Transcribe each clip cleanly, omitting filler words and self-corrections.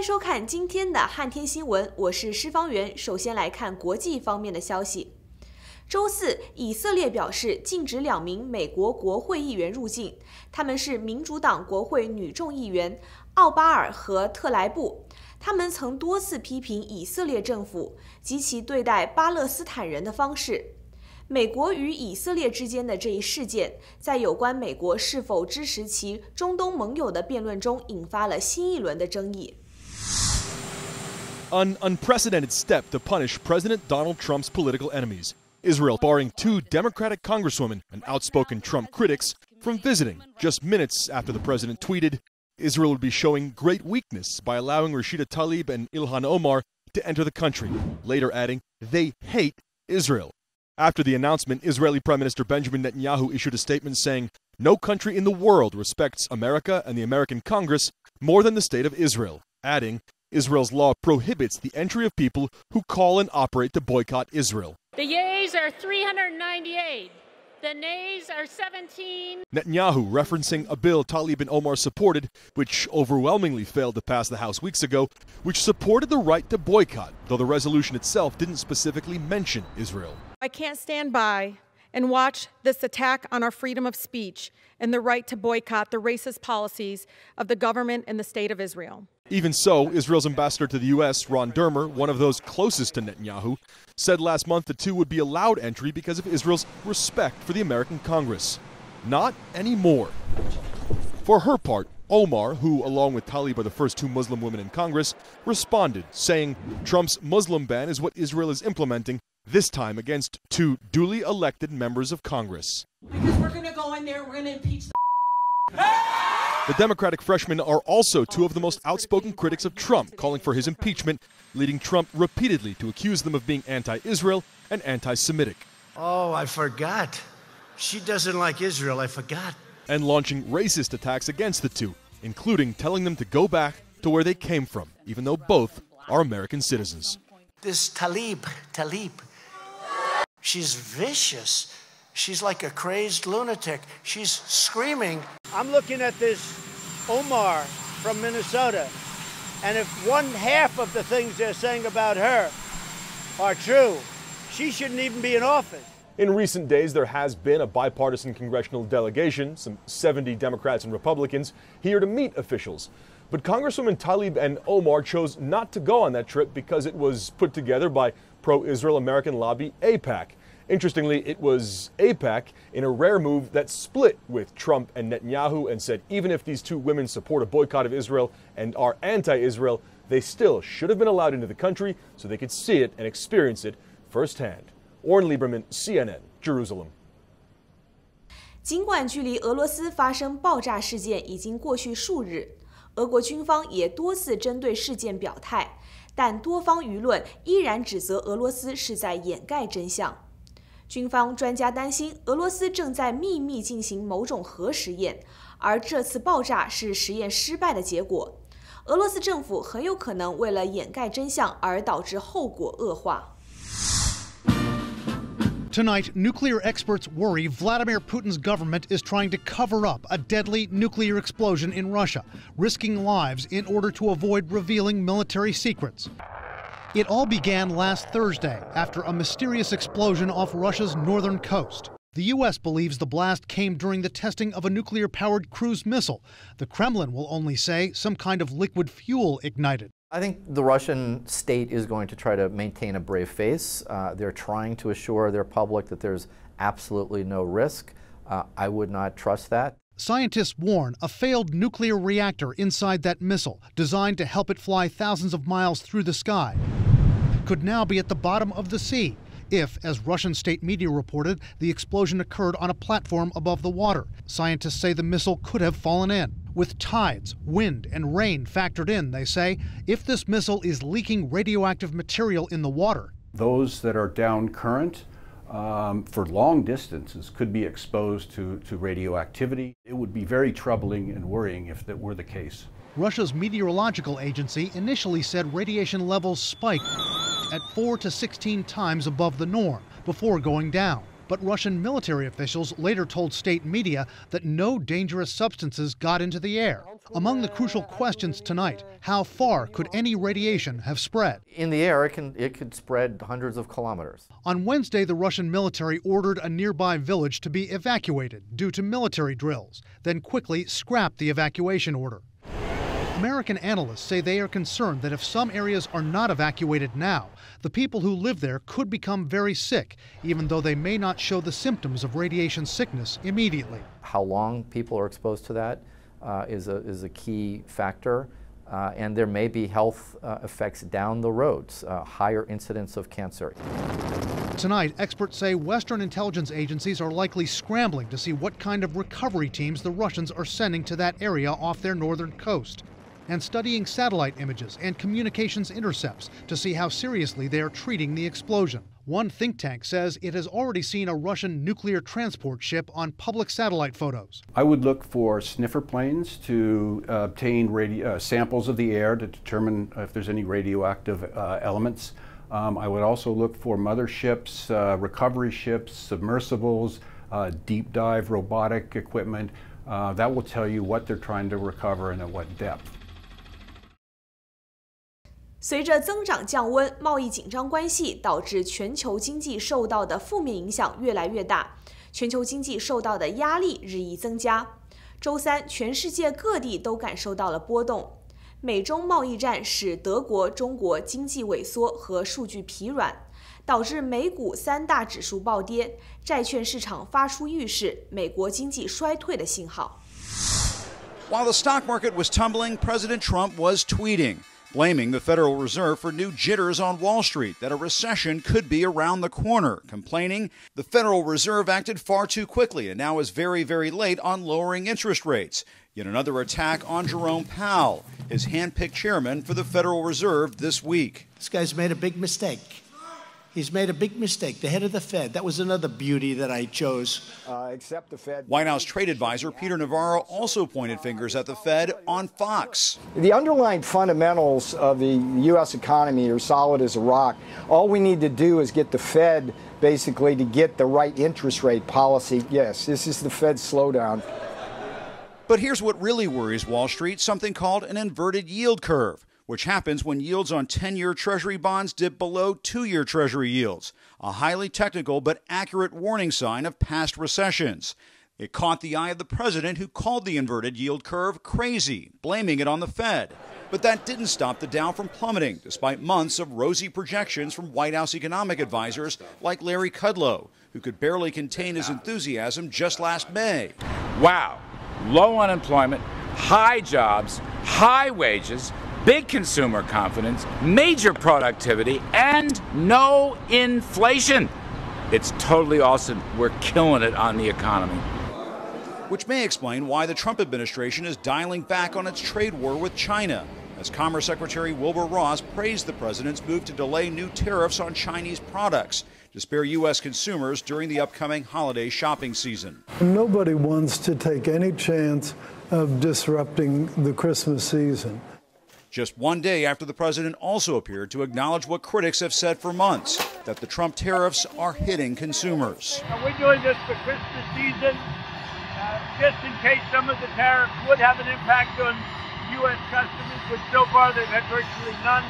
迎收看今天的汉天新闻，我是施方圆。首先来看国际方面的消息。周四，以色列表示禁止2名美国国会议员入境，他们是民主党国会女众议员奥巴尔和特莱布。他们曾多次批评以色列政府及其对待巴勒斯坦人的方式。美国与以色列之间的这一事件，在有关美国是否支持其中东盟友的辩论中引发了新一轮的争议。An unprecedented step to punish President Donald Trump's political enemies. Israel barring 2 Democratic congresswomen and outspoken Trump critics from visiting just minutes after the president tweeted Israel would be showing great weakness by allowing Rashida Tlaib and Ilhan Omar to enter the country, later adding they hate Israel. After the announcement, Israeli Prime Minister Benjamin Netanyahu issued a statement saying no country in the world respects America and the American Congress more than the state of Israel, adding Israel's law prohibits the entry of people who call and operate to boycott Israel. The yeas are 398. The nays are 17. Netanyahu referencing a bill Tlaib and Omar supported, which overwhelmingly failed to pass the House weeks ago, which supported the right to boycott, though the resolution itself didn't specifically mention Israel. I can't stand by and watch this attack on our freedom of speech and the right to boycott the racist policies of the government and the state of Israel. Even so, Israel's ambassador to the U.S., Ron Dermer, one of those closest to Netanyahu, said last month the two would be allowed entry because of Israel's respect for the American Congress. Not anymore. For her part, Omar, who along with Tlaib are the first 2 Muslim women in Congress, responded, saying Trump's Muslim ban is what Israel is implementing, this time against 2 duly elected members of Congress. Because we're going to go in there, we're going to impeach the The Democratic freshmen are also 2 of the most outspoken critics of Trump, calling for his impeachment, leading Trump repeatedly to accuse them of being anti-Israel and anti-Semitic. Oh, I forgot. She doesn't like Israel, I forgot. And launching racist attacks against the 2, including telling them to go back to where they came from, even though both are American citizens. This Tlaib, she's vicious. She's like a crazed lunatic. She's screaming. I'm looking at this Omar from Minnesota, and if 1/2 of the things they're saying about her are true, she shouldn't even be in office. In recent days, there has been a bipartisan congressional delegation, some 70 Democrats and Republicans, here to meet officials. But Congresswoman Tlaib and Omar chose not to go on that trip because it was put together by pro-Israel American lobby AIPAC. Interestingly, it was AIPAC in a rare move that split with Trump and Netanyahu and said even if these 2 women support a boycott of Israel and are anti-Israel, they still should have been allowed into the country so they could see it and experience it firsthand. Oren Lieberman, CNN, Jerusalem. 尽管距离俄罗斯发生爆炸事件已经过去数日，俄国军方也多次针对事件表态，但多方舆论依然指责俄罗斯是在掩盖真相。军方专家担心，俄罗斯正在秘密进行某种核实验，而这次爆炸是实验失败的结果。俄罗斯政府很有可能为了掩盖真相而导致后果恶化。Tonight, nuclear experts worry Vladimir Putin's government is trying to cover up a deadly nuclear explosion in Russia, risking lives in order to avoid revealing military secrets. It all began last Thursday after a mysterious explosion off Russia's northern coast. The U.S. believes the blast came during the testing of a nuclear-powered cruise missile. The Kremlin will only say some kind of liquid fuel ignited. I think the Russian state is going to try to maintain a brave face. They're trying to assure their public that there's absolutely no risk. I would not trust that. Scientists warn a failed nuclear reactor inside that missile, designed to help it fly thousands of miles through the sky, could now be at the bottom of the sea if, as Russian state media reported, the explosion occurred on a platform above the water. Scientists say the missile could have fallen in. With tides, wind, and rain factored in, they say, if this missile is leaking radioactive material in the water. Those that are down current for long distances could be exposed to radioactivity. It would be very troubling and worrying if that were the case. Russia's meteorological agency initially said radiation levels spiked at 4 to 16 times above the norm before going down. But Russian military officials later told state media that no dangerous substances got into the air. Among the crucial questions tonight, how far could any radiation have spread? In the air, it could spread hundreds of kilometers. On Wednesday, the Russian military ordered a nearby village to be evacuated due to military drills, then quickly scrapped the evacuation order. American analysts say they are concerned that if some areas are not evacuated now, the people who live there could become very sick, even though they may not show the symptoms of radiation sickness immediately. How long people are exposed to that is a key factor, and there may be health effects down the roads, higher incidence of cancer. Tonight, experts say Western intelligence agencies are likely scrambling to see what kind of recovery teams the Russians are sending to that area off their northern coast, and studying satellite images and communications intercepts to see how seriously they are treating the explosion. One think tank says it has already seen a Russian nuclear transport ship on public satellite photos. I would look for sniffer planes to obtain samples of the air to determine if there's any radioactive elements. I would also look for motherships, recovery ships, submersibles, deep dive robotic equipment. That will tell you what they're trying to recover and at what depth. 随着增长降温，贸易紧张关系导致全球经济受到的负面影响越来越大，全球经济受到的压力日益增加。周三，全世界各地都感受到了波动。美中贸易战使德国、中国经济萎缩和数据疲软，导致美股3大指数暴跌，债券市场发出预示美国经济衰退的信号。While the stock market was tumbling, President Trump was tweeting, blaming the Federal Reserve for new jitters on Wall Street that a recession could be around the corner, complaining the Federal Reserve acted far too quickly and now is very, very late on lowering interest rates. Yet another attack on Jerome Powell, his hand-picked chairman for the Federal Reserve this week. This guy's made a big mistake. He's made a big mistake. The head of the Fed. That was another beauty that I chose. Except the Fed. White House trade advisor Peter Navarro also pointed fingers at the Fed on Fox. The underlying fundamentals of the U.S. economy are solid as a rock. All we need to do is get the Fed basically to get the right interest rate policy. Yes, this is the Fed's slowdown. But here's what really worries Wall Street, something called an inverted yield curve, which happens when yields on 10-year Treasury bonds dip below 2-year Treasury yields, a highly technical but accurate warning sign of past recessions. It caught the eye of the president, who called the inverted yield curve crazy, blaming it on the Fed. But that didn't stop the Dow from plummeting, despite months of rosy projections from White House economic advisors like Larry Kudlow, who could barely contain his enthusiasm just last May. Wow. Low unemployment, high jobs, high wages, big consumer confidence, major productivity, and no inflation. It's totally awesome. We're killing it on the economy. Which may explain why the Trump administration is dialing back on its trade war with China, as Commerce Secretary Wilbur Ross praised the president's move to delay new tariffs on Chinese products to spare U.S. consumers during the upcoming holiday shopping season. Nobody wants to take any chance of disrupting the Christmas season. Just one day after the president also appeared to acknowledge what critics have said for months, that the Trump tariffs are hitting consumers. We're doing this for Christmas season, just in case some of the tariffs would have an impact on U.S. customers, but so far they've had virtually none.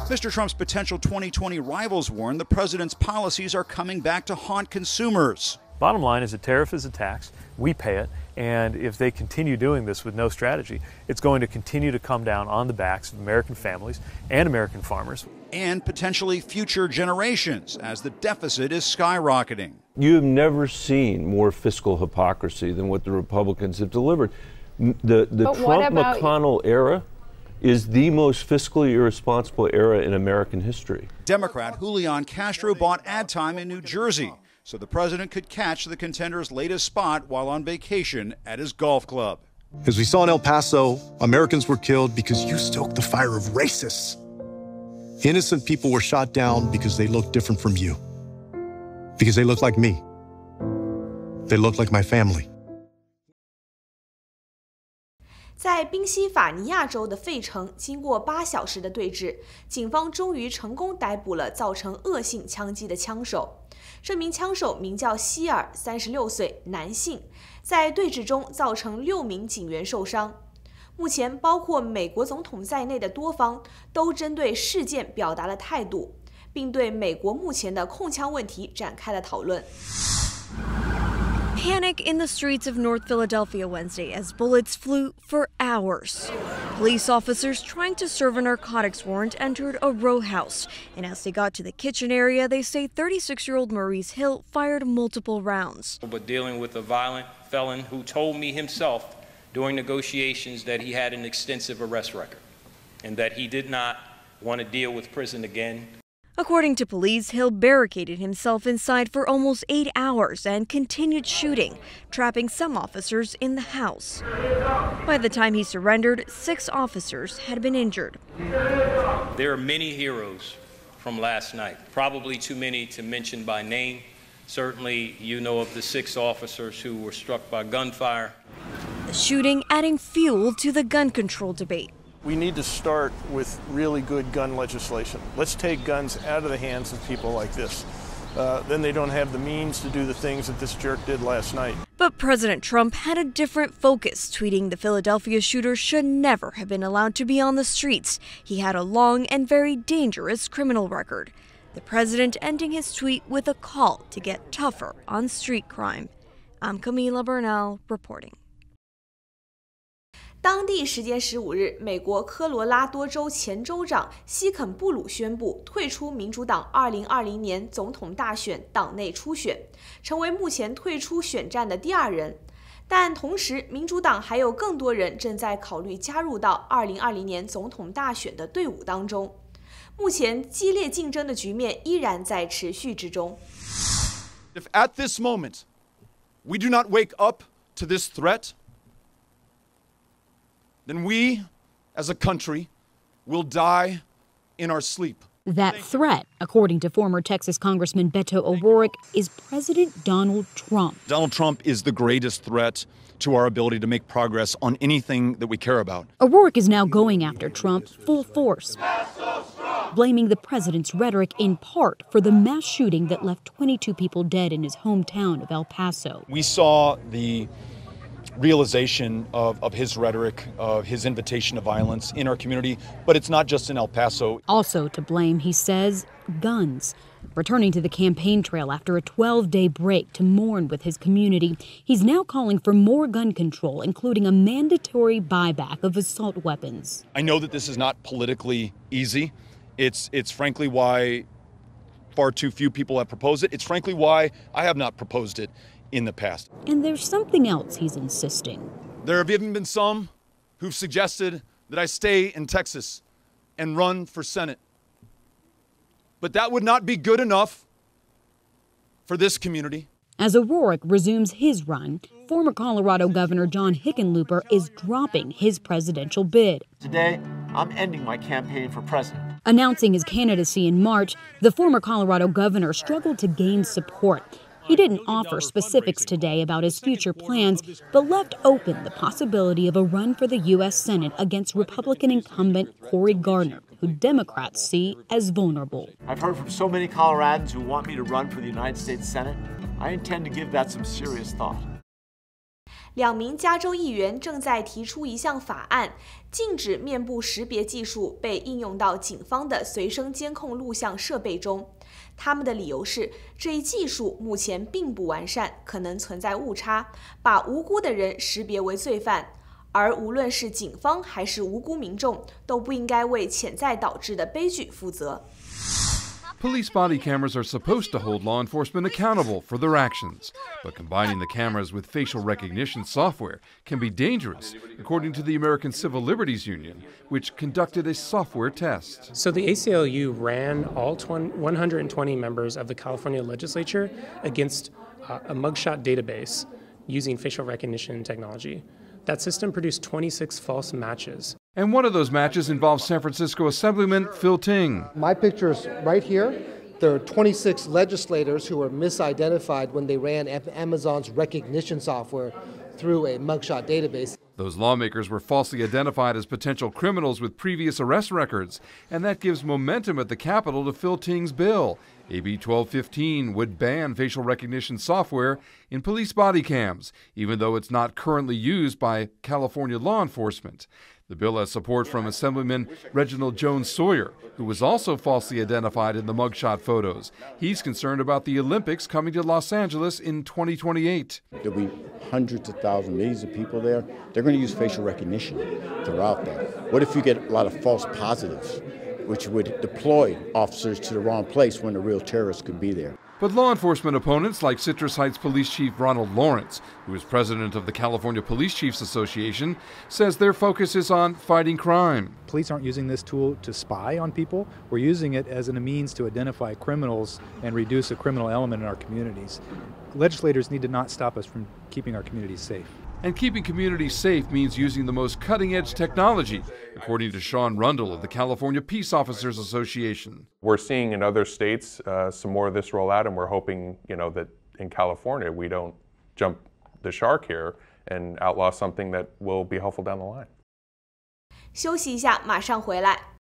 Mr. Trump's potential 2020 rivals warn the president's policies are coming back to haunt consumers. Bottom line is a tariff is a tax. We pay it. And if they continue doing this with no strategy, it's going to continue to come down on the backs of American families and American farmers. And potentially future generations, as the deficit is skyrocketing. You have never seen more fiscal hypocrisy than what the Republicans have delivered. The Trump-McConnell era is the most fiscally irresponsible era in American history. Democrat Julian Castro bought ad time in New Jersey, so the president could catch the contender's latest spot while on vacation at his golf club. As we saw in El Paso, Americans were killed because you stoked the fire of racists. Innocent people were shot down because they looked different from you. Because they looked like me. They looked like my family. 在宾夕法尼亚州的费城，经过8小时的对峙，警方终于成功逮捕了造成恶性枪击的枪手。这名枪手名叫希尔，36岁，男性，在对峙中造成6名警员受伤。目前，包括美国总统在内的多方都针对事件表达了态度，并对美国目前的控枪问题展开了讨论。Panic in the streets of North Philadelphia Wednesday as bullets flew for hours. Police officers trying to serve a narcotics warrant entered a row house, and as they got to the kitchen area, they say 36-year-old Maurice Hill fired multiple rounds. But dealing with a violent felon who told me himself during negotiations that he had an extensive arrest record and that he did not want to deal with prison again. According to police, Hill barricaded himself inside for almost 8 hours and continued shooting, trapping some officers in the house. By the time he surrendered, 6 officers had been injured. There are many heroes from last night, probably too many to mention by name. Certainly, you know of the 6 officers who were struck by gunfire. The shooting adding fuel to the gun control debate. We need to start with really good gun legislation. Let's take guns out of the hands of people like this. Then they don't have the means to do the things that this jerk did last night. But President Trump had a different focus, tweeting the Philadelphia shooter should never have been allowed to be on the streets. He had a long and very dangerous criminal record. The president ending his tweet with a call to get tougher on street crime. I'm Camila Bernal reporting. 当地时间15日，美国科罗拉多州前州长希肯布鲁宣布退出民主党2020年总统大选党内初选，成为目前退出选战的第2人。但同时，民主党还有更多人正在考虑加入到2020年总统大选的队伍当中。目前激烈竞争的局面依然在持续之中。If at this moment we do not wake up to this threat, then we, as a country, will die in our sleep. That threat, according to former Texas Congressman Beto O'Rourke, is President Donald Trump. Donald Trump is the greatest threat to our ability to make progress on anything that we care about. O'Rourke is now going after Trump full force, blaming the president's rhetoric in part for the mass shooting that left 22 people dead in his hometown of El Paso. We saw the realization of his rhetoric, of his invitation to violence in our community, but it's not just in El Paso. Also to blame, he says, guns. Returning to the campaign trail after a 12-day break to mourn with his community, he's now calling for more gun control, including a mandatory buyback of assault weapons. I know that this is not politically easy. It's frankly why far too few people have proposed it. It's frankly why I have not proposed it in the past. And there's something else he's insisting. There have even been some who've suggested that I stay in Texas and run for Senate. But that would not be good enough for this community. As O'Rourke resumes his run, former Colorado Governor John Hickenlooper is dropping his presidential bid. Today, I'm ending my campaign for president. Announcing his candidacy in March, the former Colorado governor struggled to gain support. He didn't offer specifics today about his future plans, but left open the possibility of a run for the U.S. Senate against Republican incumbent Cory Gardner, who Democrats see as vulnerable. I've heard from so many Coloradans who want me to run for the United States Senate. I intend to give that some serious thought. 2名加州议员正在提出一项法案，禁止面部识别技术被应用到警方的随身监控录像设备中。他们的理由是，这一技术目前并不完善，可能存在误差，把无辜的人识别为罪犯。而无论是警方还是无辜民众，都不应该为潜在导致的悲剧负责。Police body cameras are supposed to hold law enforcement accountable for their actions, but combining the cameras with facial recognition software can be dangerous, according to the American Civil Liberties Union, which conducted a software test. So the ACLU ran all 120 members of the California legislature against a mugshot database using facial recognition technology. That system produced 26 false matches. And one of those matches involves San Francisco Assemblyman Phil Ting. My picture's right here. There are 26 legislators who were misidentified when they ran Amazon's recognition software through a mugshot database. Those lawmakers were falsely identified as potential criminals with previous arrest records, and that gives momentum at the Capitol to Phil Ting's bill, AB 1215 would ban facial recognition software in police body cams, even though it's not currently used by California law enforcement. The bill has support from Assemblyman Reginald Jones Sawyer, who was also falsely identified in the mugshot photos. He's concerned about the Olympics coming to Los Angeles in 2028. There'll be hundreds of thousands, millions of people there. They're going to use facial recognition throughout that. What if you get a lot of false positives, which would deploy officers to the wrong place when the real terrorists could be there? But law enforcement opponents like Citrus Heights Police Chief Ronald Lawrence, who is president of the California Police Chiefs Association, says their focus is on fighting crime. Police aren't using this tool to spy on people. We're using it as a means to identify criminals and reduce a criminal element in our communities. Legislators need to not stop us from keeping our communities safe. And keeping communities safe means using the most cutting-edge technology, according to Sean Rundle of the California Peace Officers Association. We're seeing in other states some more of this roll out, and we're hoping, that in California we don't jump the shark here and outlaw something that will be helpful down the line. 休息一下，马上回来。